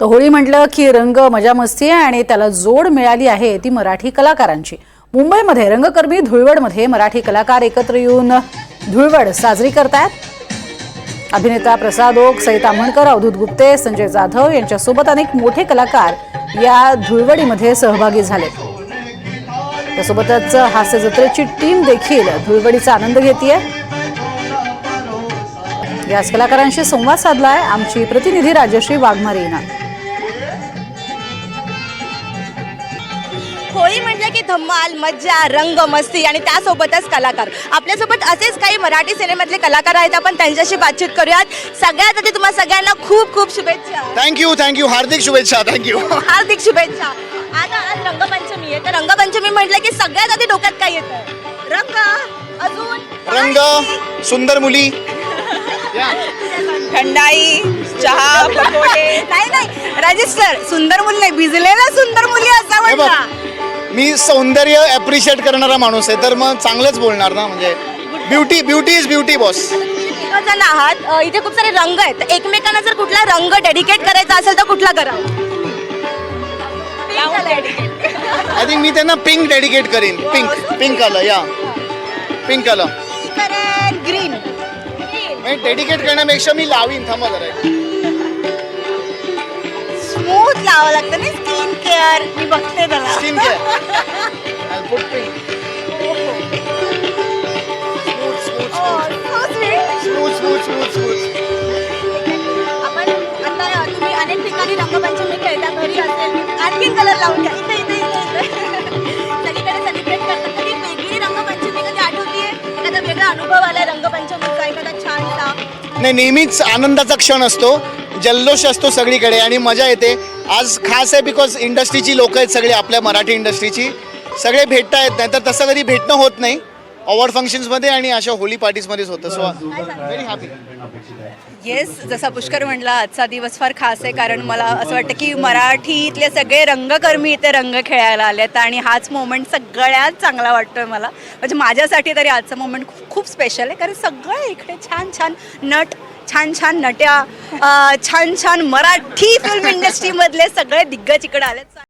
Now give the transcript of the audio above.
तर होळी म्हटलं की रंग मजा मस्ती आहे आणि त्याला जोड मिळाली आहे ती मराठी कलाकारांची। मुंबईमध्ये रंगकर्मी धुळवडमध्ये मराठी कलाकार एकत्र येऊन धुळवड साजरी करतात। अभिनेता प्रसाद ओक, सईता अमणकर, अवधूत गुप्ते, संजय जाधव यांच्यासोबत अनेक मोठे कलाकार या धुळवडीमध्ये सहभागी झाले। त्यासोबतच हास्य जत्रेची टीम देखील धुळवडीचा आनंद घेतेय। याच कलाकारांशी संवाद साधलाय आमची प्रतिनिधी राजश्री वाघमारे यांनी। होळी म्हटलं की धम्माल, मज्जा, रंग, मस्ती आणि त्यासोबतच कलाकार। आपल्यासोबत असेच काही मराठी सिनेमातले कलाकार आहेत, आपण त्यांच्याशी बातचीत करूयात। सगळ्यात आधी तुम्हा सगळ्यांना खूप खूप शुभेच्छा। थँक्यू हार्दिक शुभेच्छा। थँक्यू हार्दिक शुभेच्छा। आज रंगपंचमी आहे, तर रंगपंचमी म्हटलं की सगळ्यात आधी डोक्यात काय येतं? रंग, अजून रंग, सुंदर मुली, थंडाई, चहा, पकोडे। नाही राजेश सर, सुंदर मुली नाही, भिजलेल्या सुंदर मुली असं हे बघ, म्हणता। मी सौंदर्य ॲप्रिशिएट करणारा माणूस आहे, तर मग चांगलंच बोलणार ना। म्हणजे ब्युटी इज ब्युटी बॉस। जण आहात, इथे खूप सारे रंग आहेत, तर एकमेकांना जर कुठला रंग डेडिकेट करायचा असेल तर कुठला करा? आय थिंक मी त्यांना पिंक डेडिकेट करीन। पिंक कलर, या पिंक कलर ग्रीन। डेडिकेट करण्यापेक्षा मी लावीन। थांबा जरा, स्मूथ लावावं लागतं ना, स्किन केअर। मी बघते त्याला स्किन आपण आता तुम्ही अनेक ठिकाणी रंगपंचमी खेळता, घरी असेल आणखीन कलर लावून घ्या, इथे इथे इथे सगळीकडे सेलिब्रेट करतात। कधी वेगळी रंगपंचमी कधी आठवतीये? एखादा वेगळा अनुभव आलाय रंगपंचमीचा, एखादा छानसा? नाही, नेहमीच आनंदाचा क्षण असतो, जल्लोष असतो सगळीकडे आणि मजा येते। आज खास आहे बिकॉज इंडस्ट्रीची लोक आहेत सगळे, आपल्या मराठी इंडस्ट्रीची सगळे भेटता येत नाही, तर तसं कधी भेटणं होत नाही अवॉर्ड फंक्शन्समध्ये आणि अशा होली पार्टीजमध्येच होतं। So very happy. येस, जसा पुष्कर म्हटला, आजचा दिवस फार खास आहे, कारण मला असं वाटतं की मराठीतले सगळे रंगकर्मी इथे रंग खेळायला आलेत आणि हाच मोमेंट सगळ्यात चांगला वाटतोय मला। म्हणजे माझ्यासाठी तरी आजचं मोमेंट खूप स्पेशल आहे, कारण सगळे इकडे छान छान नट, छान छान नट्या, छान छान मराठी फिल्म इंडस्ट्रीमधले सगळे दिग्गज इकडे आलेत।